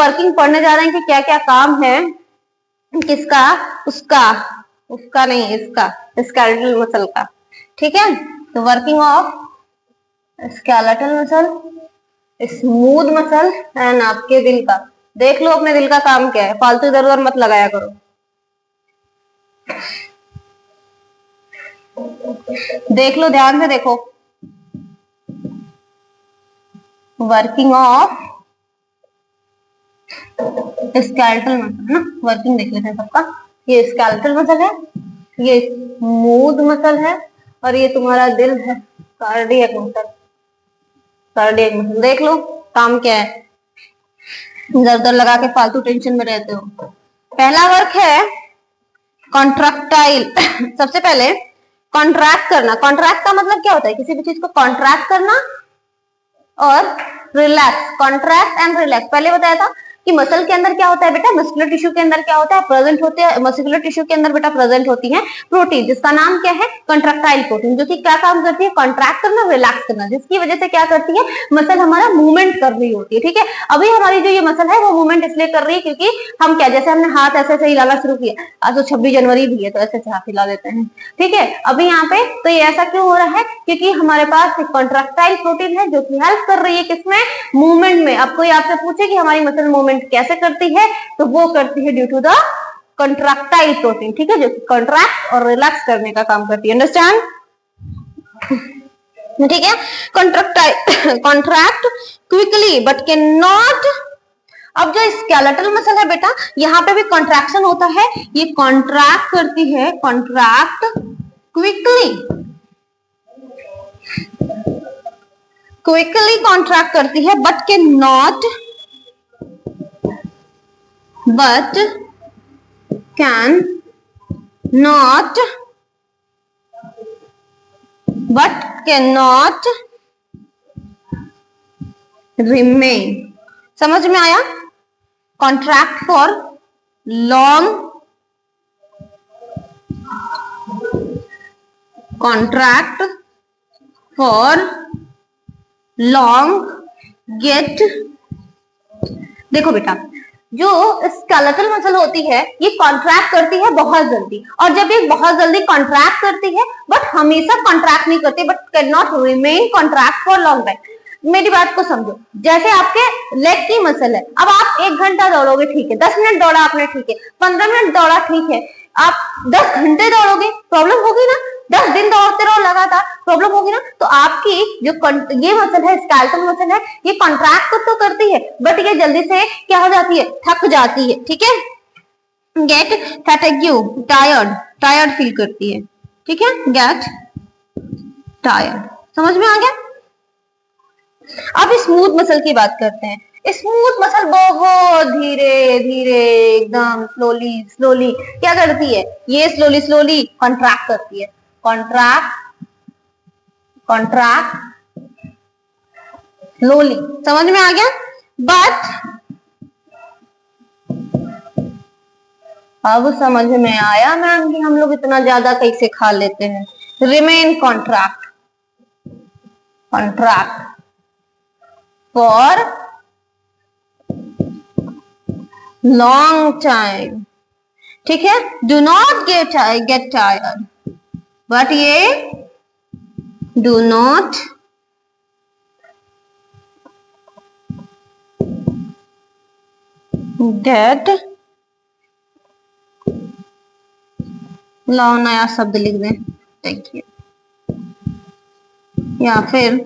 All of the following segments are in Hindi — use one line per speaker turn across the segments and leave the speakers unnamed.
वर्किंग पढ़ने जा रहे हैं कि क्या क्या काम है किसका, उसका, उसका नहीं इसका, स्केलेटल मसल का। ठीक है, तो working of skeletal muscle, smooth muscle and आपके दिल का। देख लो अपने दिल का काम क्या है, फालतू इधर उधर मत लगाया करो। देख लो, ध्यान से देखो। वर्किंग ऑफ स्केलेटल मसल है ना, वर्किंग देख लेते हैं सबका। ये स्केलेटल मसल है, ये स्मूथ मसल है, और ये तुम्हारा दिल है, कार्डियक मसल। कार्डियक मसल देख लो काम क्या है, इधर उधर लगा के फालतू टेंशन में रहते हो। पहला वर्क है कॉन्ट्रैक्टाइल। सबसे पहले कॉन्ट्रैक्ट करना। कॉन्ट्रैक्ट का मतलब क्या होता है, किसी भी चीज को कॉन्ट्रैक्ट करना और रिलैक्स। कॉन्ट्रैक्ट एंड रिलैक्स पहले बताया था कि मसल के अंदर क्या होता है बेटा, मस्कुलर टिश्यू के अंदर क्या होता है, प्रेजेंट होते हैं, मस्कुलर टिश्यू के अंदर बेटा प्रेजेंट होती है प्रोटीन, जिसका नाम क्या है, कॉन्ट्रैक्टाइल प्रोटीन, जो कि क्या काम करती है, कॉन्ट्रैक्ट करना, रिलैक्स करना, जिसकी वजह से क्या करती है, मसल हमारा मूवमेंट कर रही होती है। ठीक है, अभी हमारी जो ये मसल है वो मूवमेंट इसलिए कर रही है क्योंकि हम क्या, जैसे हमने हाथ ऐसे ऐसे हिलाना शुरू किया, आज तो 26 जनवरी भी है तो ऐसे ऐसे हाथ हिला देते हैं। ठीक है, अभी यहाँ पे तो ये ऐसा क्यों हो रहा है, क्योंकि हमारे पास एक कॉन्ट्रैक्टाइल प्रोटीन है जो कि हेल्प कर रही है किसमें, मूवमेंट में। अब कोई आपसे पूछे कि हमारी मसल मूवमेंट कैसे करती है, तो वो करती है due to the contractile protein. ठीक है, जो कॉन्ट्रैक्ट और रिलैक्स करने का काम करती है। अंडरस्टैंड? ठीक है, contractile contract quickly but can not. अब जो स्केलेटल मसल है बेटा, यहां पे भी कॉन्ट्रैक्शन होता है, ये कॉन्ट्रैक्ट करती है, कॉन्ट्रैक्ट क्विकली, क्विकली कॉन्ट्रैक्ट करती है, but can not, but can not, but cannot remain। समझ में आया? Contract for long, contract for long, get. देखो बेटा, जो स्केलेटल मसल होती है ये कॉन्ट्रैक्ट करती है बहुत जल्दी, और जब ये बहुत जल्दी कॉन्ट्रैक्ट करती है बट हमेशा कॉन्ट्रैक्ट नहीं करती, but can not remain contract for long time. मेरी बात को समझो, जैसे आपके लेग की मसल है, अब आप 1 घंटा दौड़ोगे ठीक है, 10 मिनट दौड़ा आपने ठीक है, 15 मिनट दौड़ा ठीक है, आप 10 घंटे दौड़ोगे प्रॉब्लम होगी ना, 10 दिन दौड़ते रहो लगातार प्रॉब्लम होगी ना। तो आपकी जो ये मसल है, स्केलेटल मसल है, ये कॉन्ट्रैक्ट तो करती है बट ये जल्दी से क्या हो जाती है, थक जाती है। ठीक है, get fatigue, tired, tired feel करती है। ठीक है, गेट टायर्ड। समझ में आ गया? अब स्मूथ मसल की बात करते हैं। स्मूथ मसल बहुत धीरे धीरे, एकदम स्लोली स्लोली क्या करती है, ये स्लोली स्लोली कॉन्ट्रैक्ट करती है, कॉन्ट्रैक्ट, कॉन्ट्रैक्ट स्लोली। समझ में आ गया? बट अब समझ में आया मैम कि हम लोग इतना ज्यादा कैसे खा लेते हैं। Remain contract, contract for long time. ठीक है, do not get tired, but ये डू नॉट गेट, लाओ नया शब्द लिख दें, थैंक यू, या फिर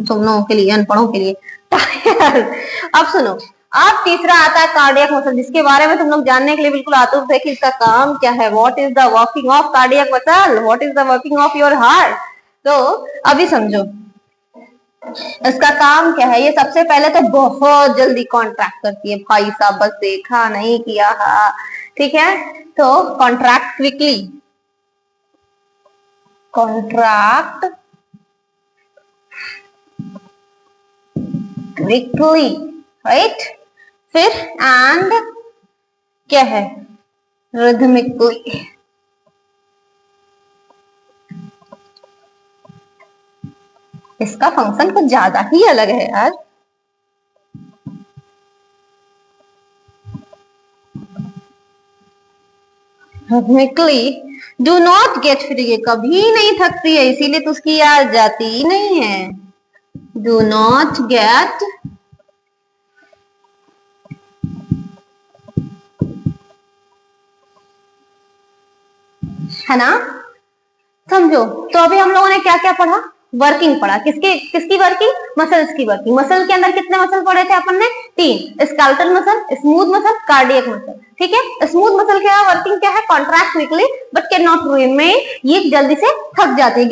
तुम लोगों के लिए, अनपढ़ों के लिए टायर्ड। अब सुनो, अब तीसरा आता है कार्डियक मसल, जिसके बारे में तुम लोग जानने के लिए बिल्कुल आतुर थे कि इसका काम क्या है। What is the working of cardiac muscle, what is the working of your heart. तो अभी समझो इसका काम क्या है। ये सबसे पहले तो बहुत जल्दी कॉन्ट्रैक्ट करती है भाई साहब, बस देखा नहीं किया। हाँ ठीक है, तो contract quickly, contract quickly, right. फिर एंड क्या है, रिदमिकली। इसका फंक्शन कुछ ज्यादा ही अलग है यार। Rhythmically, do not get free, कभी नहीं थकती है, इसीलिए तो उसकी याद जाती ही नहीं है। डू नॉट गेट, है ना, समझो। तो अभी हम लोगों ने क्या क्या पढ़ा, वर्किंग पढ़ा, किसकी किसकी वर्किंग, मसल्स की वर्किंग। मसल के अंदर कितने मसल पढ़े थे अपन ने, 3, skeletal muscle, smooth muscle, cardiac muscle, ठीक है। स्मूथ मसल क्या है, वर्किंग क्या है, contract quickly but can not remain, ये जल्दी से थक जाती है,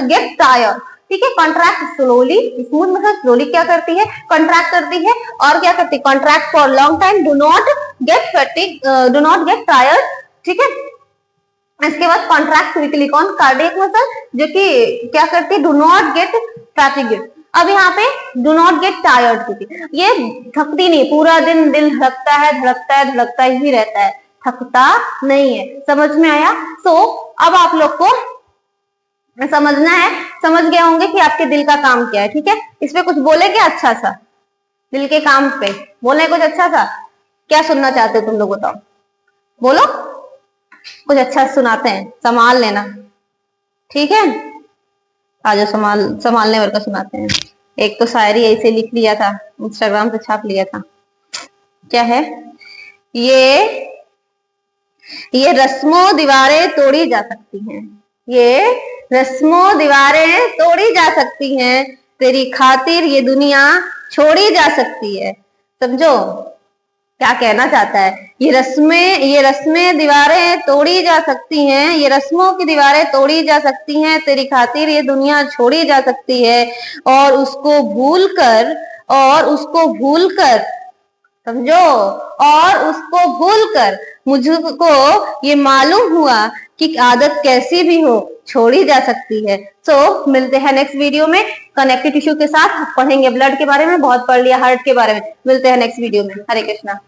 गेट टायर्ड, ठीक है। Contract slowly, smooth muscle slowly क्या करती है, कॉन्ट्रैक्ट करती है, और क्या करती है, contract for long time, do not gate fatigue, do not get tired, ठीक है। इसके बाद कॉन्ट्रैक्ट क्विकली, कौन, कार्डियक मसल, जो कि क्या करती है, डू नॉट गेट फैटिग्ड। अब यहाँ पे डू नॉट गेट टायर्ड, क्योंकि ये थकती नहीं, पूरा दिन दिल धड़कता है धड़कता है धड़कता ही रहता है, थकता नहीं है। समझ में आया। सो अब आप लोग को समझना है, समझ गए होंगे कि आपके दिल का काम क्या है, ठीक है। इस पे कुछ बोले क्या अच्छा सा, दिल के काम पे बोले कुछ अच्छा सा, क्या सुनना चाहते हो तुम लोग, बताओ, बोलो कुछ अच्छा सुनाते हैं, संभाल लेना, ठीक है। आज संभालने भर का सुनाते हैं। एक तो शायरी ऐसे लिख लिया था, इंस्टाग्राम पे छाप लिया था, क्या है ये रस्मों दीवारें तोड़ी जा सकती हैं, ये रस्मों दीवारें तोड़ी जा सकती हैं, तेरी खातिर ये दुनिया छोड़ी जा सकती है। समझो क्या कहना चाहता है, ये रस्में दीवारें तोड़ी जा सकती हैं, ये रस्मों की दीवारें तोड़ी जा सकती हैं, तेरी खातिर ये दुनिया छोड़ी जा सकती है, और उसको भूलकर समझो, और उसको भूलकर मुझको ये मालूम हुआ कि आदत कैसी भी हो छोड़ी जा सकती है। सो मिलते हैं नेक्स्ट वीडियो में कनेक्टिव टिश्यू के साथ, पढ़ेंगे ब्लड के बारे में, बहुत पढ़ लिया हार्ट के बारे में, मिलते हैं नेक्स्ट वीडियो में। हरे कृष्णा।